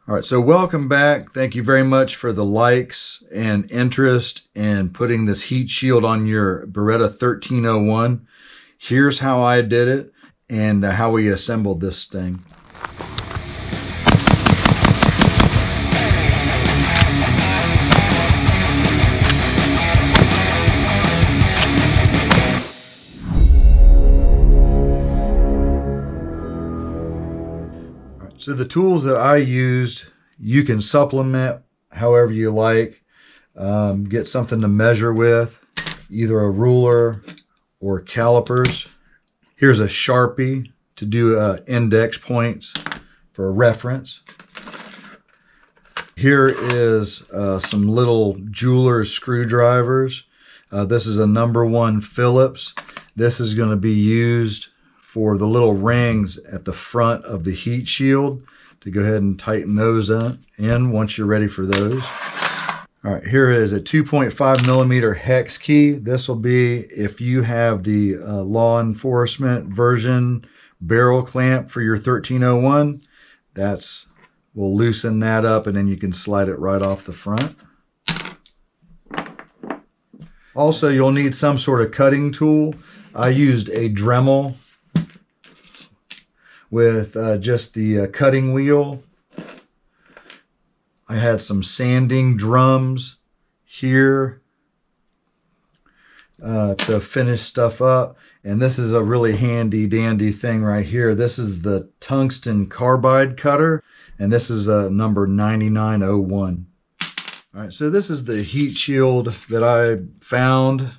All right, so welcome back. Thank you very much for the likes and interest in putting this heat shield on your Beretta 1301. Here's how I did it and how we assembled this thing. So the tools that I used, you can supplement however you like. Get something to measure with, either a ruler or calipers. Here's a Sharpie to do index points for reference. Here is some little jeweler's screwdrivers. This is a number 1 Phillips. This is going to be used for the little rings at the front of the heat shield to go ahead and tighten those in once you're ready for those. All right, here is a 2.5 millimeter hex key. This will be if you have the law enforcement version barrel clamp for your 1301. We'll loosen that up and then you can slide it right off the front. Also, you'll need some sort of cutting tool. I used a Dremel with just the cutting wheel. I had some sanding drums here to finish stuff up. And this is a really handy dandy thing right here. This is the tungsten carbide cutter, and this is number 9901. All right, so this is the heat shield that I found.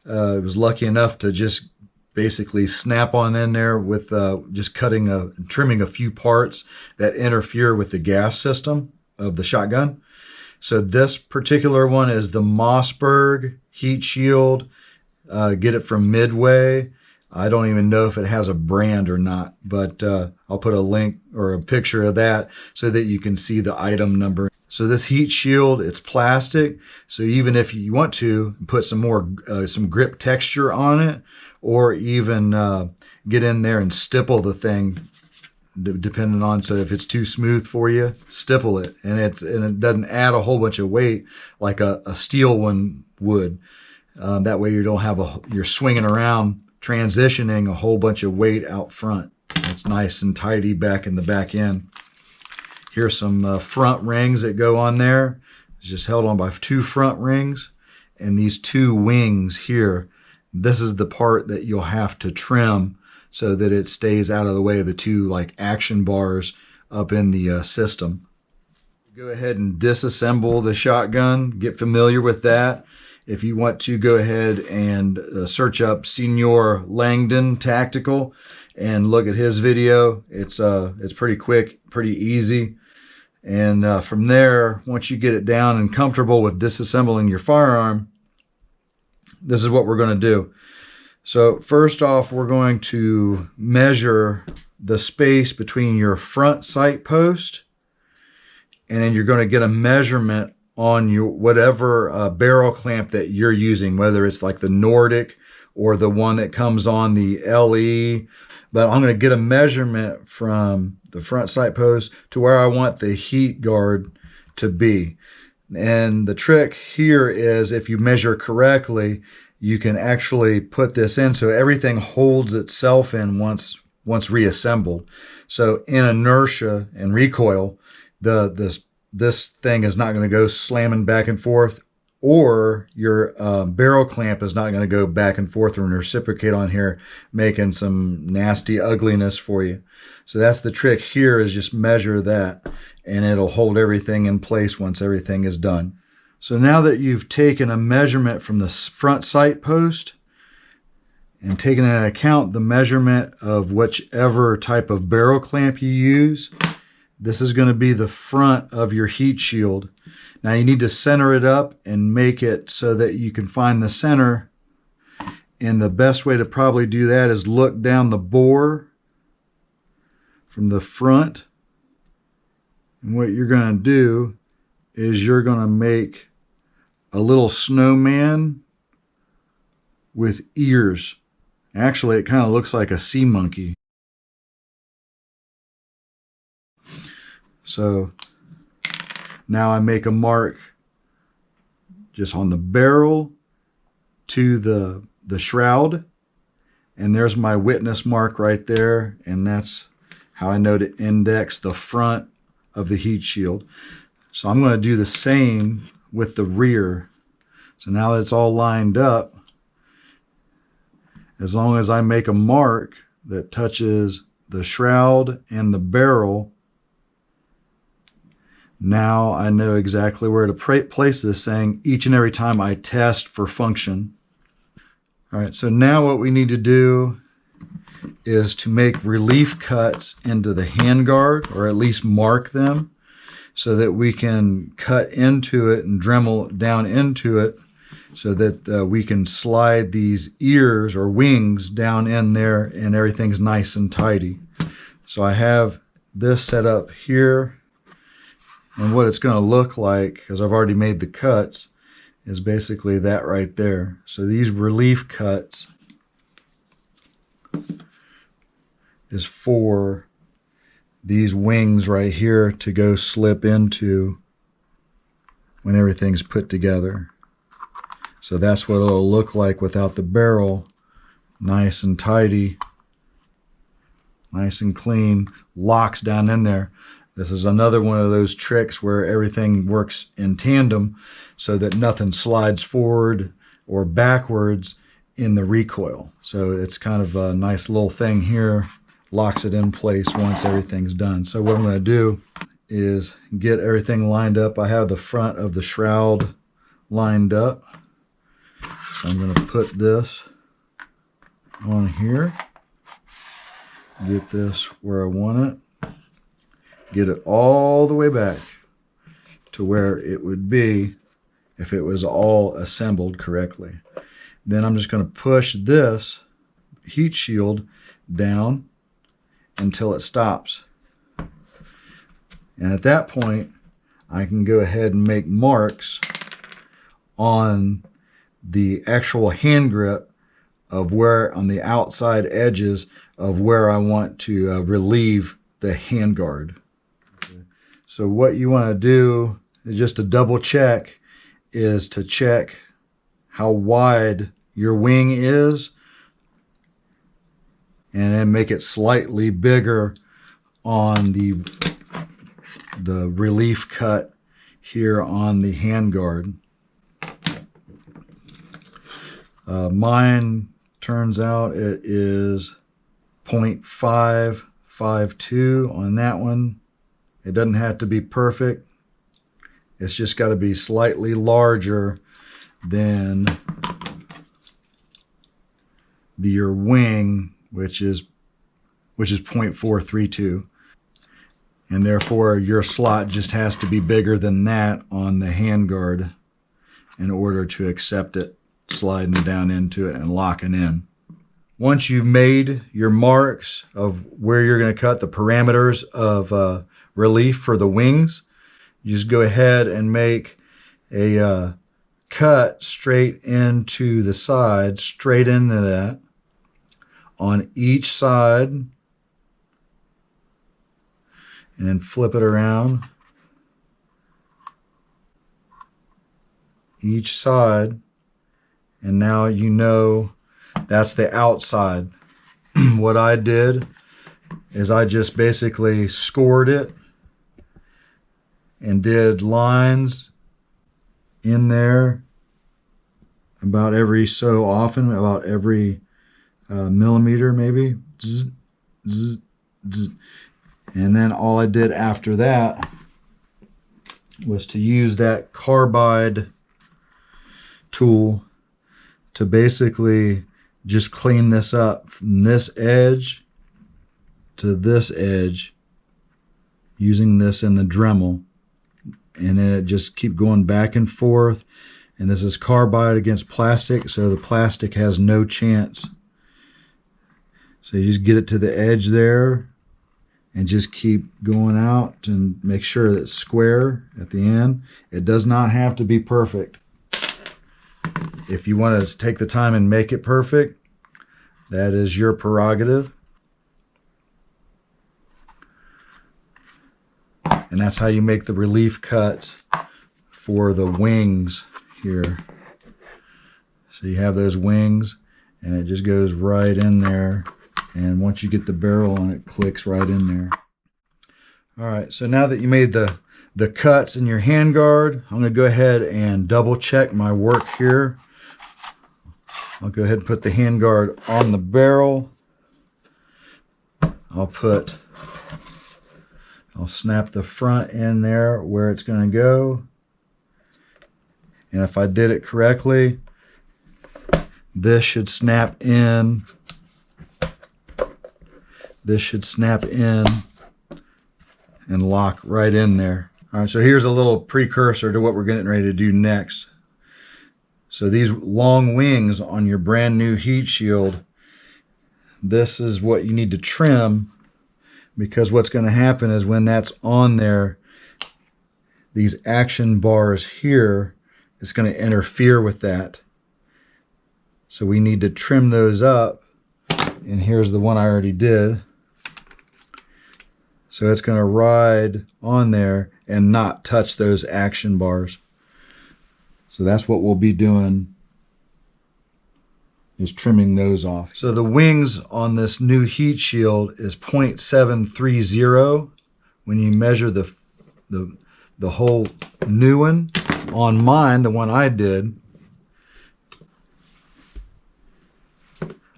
I was lucky enough to just basically snap on in there with just trimming a few parts that interfere with the gas system of the shotgun. So this particular one is the Mossberg heat shield. Get it from Midway. I don't even know if it has a brand or not, but I'll put a link or a picture of that so that you can see the item number. So this heat shield, it's plastic. So even if you want to put some more, some grip texture on it, or even get in there and stipple the thing, depending on, so if it's too smooth for you, stipple it. And it doesn't add a whole bunch of weight like a steel one would. That way you don't have you're swinging around, transitioning a whole bunch of weight out front. It's nice and tidy back in the back end. Here's some front rings that go on there. It's just held on by 2 front rings. And these 2 wings here, this is the part that you'll have to trim so that it stays out of the way of the 2 like action bars up in the system. Go ahead and disassemble the shotgun. Get familiar with that. If you want to, go ahead and search up Senior Langdon Tactical and look at his video. It's pretty quick, pretty easy. And from there, once you get it down and comfortable with disassembling your firearm, this is what we're going to do. So first off, we're going to measure the space between your front sight post, and then you're going to get a measurement on your whatever barrel clamp that you're using, whether it's like the Nordic or the one that comes on the LE. But I'm going to get a measurement from the front sight post to where I want the heat guard to be. And the trick here is if you measure correctly, you can actually put this in so everything holds itself in once reassembled. So in inertia and recoil, this thing is not going to go slamming back and forth, or your barrel clamp is not going to go back and forth and reciprocate on here, making some nasty ugliness for you. So that's the trick here, is just measure that, and it'll hold everything in place once everything is done. So now that you've taken a measurement from the front sight post and taken into account the measurement of whichever type of barrel clamp you use, this is going to be the front of your heat shield. Now you need to center it up and make it so that you can find the center. And the best way to probably do that is look down the bore from the front. And what you're going to do is you're going to make a little snowman with ears. Actually, it kind of looks like a sea monkey. So Now I make a mark just on the barrel to the shroud, and there's my witness mark right there, and that's how I know to index the front of the heat shield. So I'm going to do the same with the rear. So now that it's all lined up, as long as I make a mark that touches the shroud and the barrel, now I know exactly where to place this thing each and every time I test for function. All right, so now what we need to do is to make relief cuts into the handguard, or at least mark them, so that we can cut into it and Dremel down into it, so that we can slide these ears or wings down in there and everything's nice and tidy. So I have this set up here, and what it's going to look like, because I've already made the cuts, is basically that right there. So these relief cuts is for these wings right here to go slip into when everything's put together. So that's what it'll look like without the barrel. Nice and tidy, nice and clean, locks down in there. This is another one of those tricks where everything works in tandem so that nothing slides forward or backwards in the recoil. So it's kind of a nice little thing here, locks it in place once everything's done. So what I'm going to do is get everything lined up. I have the front of the shroud lined up. So I'm going to put this on here, get this where I want it, get it all the way back to where it would be if it was all assembled correctly. Then I'm just going to push this heat shield down until it stops. And at that point, I can go ahead and make marks on the actual hand grip of where, on the outside edges of where I want to relieve the handguard. Okay. So what you want to do is just to double check, is to check how wide your wing is, and then make it slightly bigger on the relief cut here on the handguard. Mine turns out it is 0.552 on that one. It doesn't have to be perfect. It's just got to be slightly larger than your wing, which is 0.432. And therefore your slot just has to be bigger than that on the handguard in order to accept it sliding down into it and locking in. Once you've made your marks of where you're going to cut the parameters of relief for the wings, you just go ahead and make a cut straight into the side, straight into that on each side, and then flip it around each side. And now you know that's the outside. What I did is I just basically scored it and did lines in there about every so often, about every millimeter maybe. Zzz, zzz, zzz. And then all I did after that was to use that carbide tool to basically just clean this up from this edge to this edge using this in the Dremel. And then it just keep going back and forth. And this is carbide against plastic, so the plastic has no chance. So you just get it to the edge there and just keep going out and make sure that it's square at the end. It does not have to be perfect. If you want to take the time and make it perfect, that is your prerogative. And that's how you make the relief cuts for the wings here. So you have those wings, and it just goes right in there. And once you get the barrel on, it clicks right in there. All right, so now that you made the cuts in your handguard, I'm going to go ahead and double check my work here. I'll go ahead and put the handguard on the barrel. I'll snap the front in there where it's going to go. And if I did it correctly, this should snap in. This should snap in and lock right in there. All right, so here's a little precursor to what we're getting ready to do next. So these long wings on your brand new heat shield, this is what you need to trim, because what's going to happen is when that's on there, these action bars here, it's going to interfere with that. So we need to trim those up, and here's the one I already did. So it's going to ride on there and not touch those action bars. So that's what we'll be doing, is trimming those off. So the wings on this new heat shield is 0.730 when you measure the whole new one. On mine, the one I did,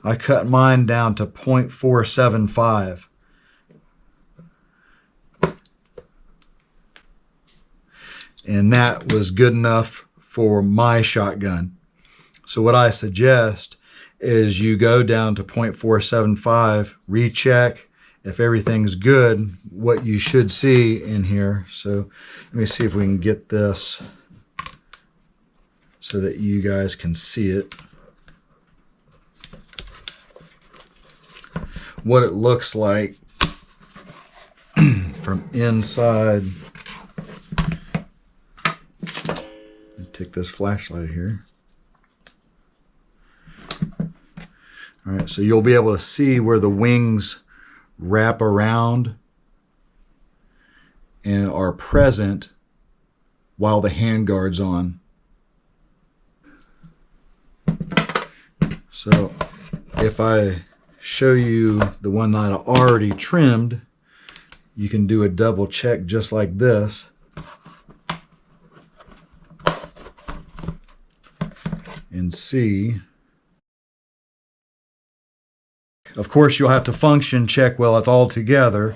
I cut mine down to 0.475. And that was good enough for my shotgun. So what I suggest is you go down to 0.475, recheck. If everything's good, what you should see in here. So let me see if we can get this so that you guys can see it. What it looks like from inside. Take this flashlight here. All right, so you'll be able to see where the wings wrap around and are present while the handguard's on. So if I show you the one that I already trimmed, you can do a double check just like this. And see. Of course, you'll have to function check while it's all together,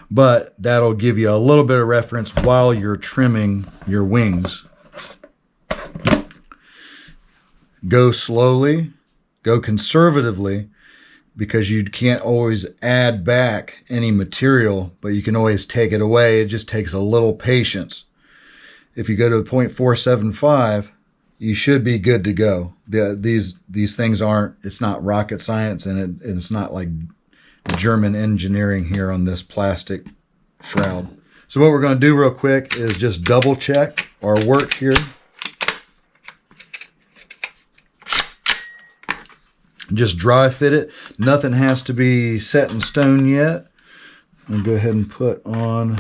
but that'll give you a little bit of reference while you're trimming your wings. Go slowly, go conservatively, because you can't always add back any material, but you can always take it away. It just takes a little patience. If you go to 0.475, you should be good to go. These things aren't, it's not rocket science, and it's not like German engineering here on this plastic shroud. So what we're going to do real quick is just double check our work here. Just dry fit it. Nothing has to be set in stone yet. I'm going to go ahead and put on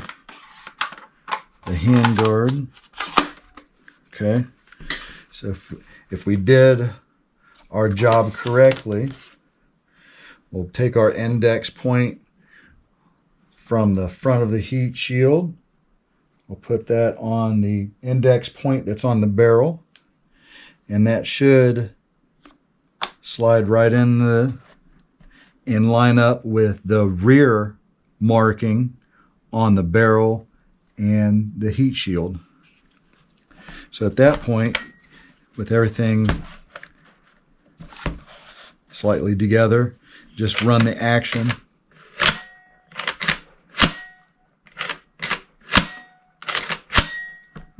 the handguard. Okay. So if we did our job correctly, we'll take our index point from the front of the heat shield. We'll put that on the index point that's on the barrel, and that should slide right in line up with the rear marking on the barrel and the heat shield. So at that point, with everything slightly together, just run the action.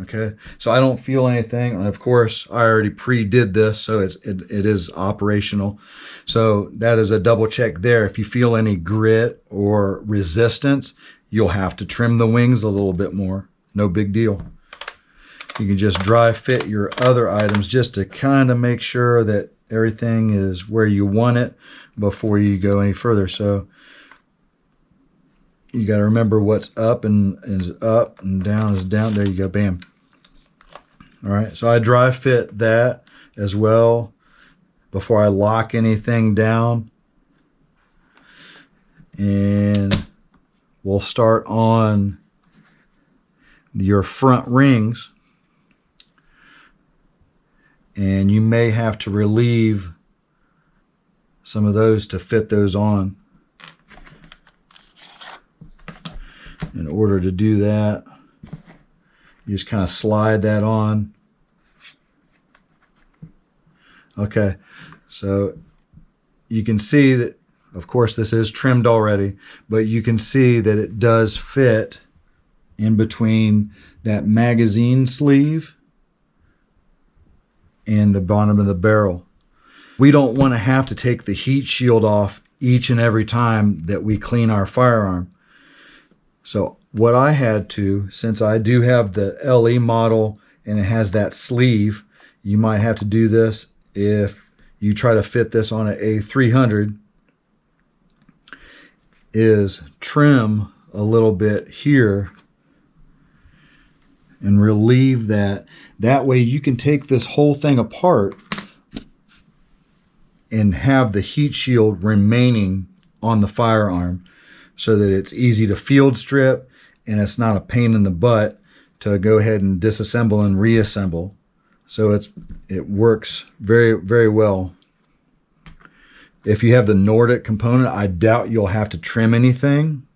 Okay, so I don't feel anything, and of course I already pre-did this, so it is operational. So that is a double check there. If you feel any grit or resistance, you'll have to trim the wings a little bit more. No big deal. You can just dry fit your other items just to kind of make sure that everything is where you want it before you go any further. So You got to remember what's up and is up and down is down. There you go, bam. All right, so I dry fit that as well before I lock anything down. And we'll start on your front rings. And you may have to relieve some of those to fit those on. In order to do that, you just kind of slide that on. Okay, so you can see that, of course, this is trimmed already, but you can see that it does fit in between that magazine sleeve and the bottom of the barrel. We don't want to have to take the heat shield off each and every time that we clean our firearm. So what I had to, since I do have the LE model and it has that sleeve, you might have to do this if you try to fit this on an A300, is trim a little bit here and relieve that. That way you can take this whole thing apart and have the heat shield remaining on the firearm so that it's easy to field strip and it's not a pain in the butt to go ahead and disassemble and reassemble. So it works very, very well. If you have the Nordic component, I doubt you'll have to trim anything,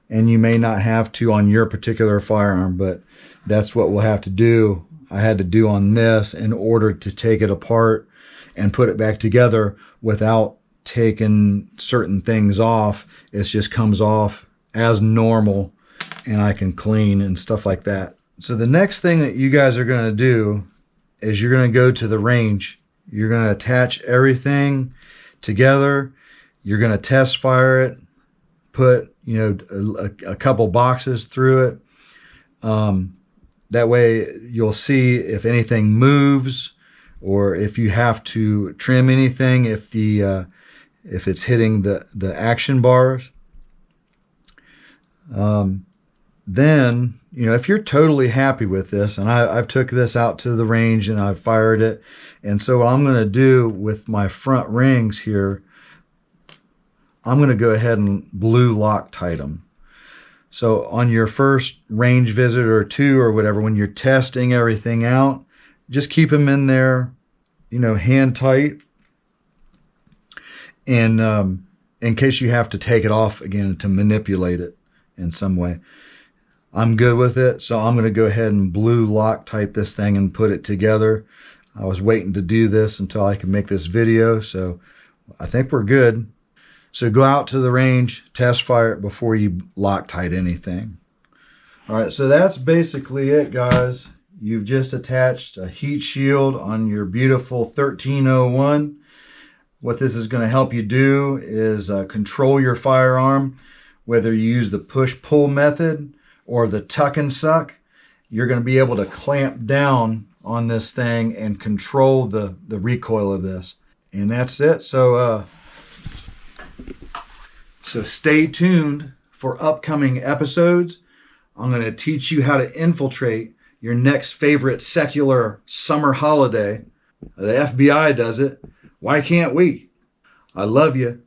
and you may not have to on your particular firearm, but that's what we'll have to do. I had to do on this in order to take it apart and put it back together without taking certain things off. It just comes off as normal and I can clean and stuff like that. So the next thing that you guys are going to do is you're going to go to the range. You're going to attach everything together. You're going to test fire it, put a couple boxes through it. That way you'll see if anything moves or if you have to trim anything, if it's hitting the action bars. Then, if you're totally happy with this, and I've took this out to the range and I've fired it, and so what I'm going to do with my front rings here, I'm going to go ahead and blue Loctite them. So on your first range visit or two or whatever, when you're testing everything out, just keep them in there, hand tight, and in case you have to take it off again to manipulate it in some way. I'm good with it, so I'm going to go ahead and blue Loctite this thing and put it together. I was waiting to do this until I could make this video, so I think we're good. So go out to the range, test fire it before you Loctite anything. All right, so that's basically it, guys. You've just attached a heat shield on your beautiful 1301. What this is going to help you do is control your firearm, whether you use the push-pull method or the tuck and suck. You're going to be able to clamp down on this thing and control the recoil of this. And that's it. So stay tuned for upcoming episodes. I'm going to teach you how to infiltrate your next favorite secular summer holiday. The FBI does it. Why can't we? I love you.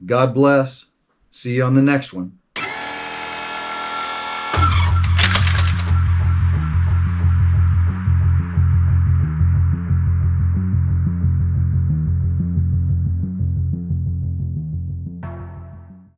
God bless. See you on the next one.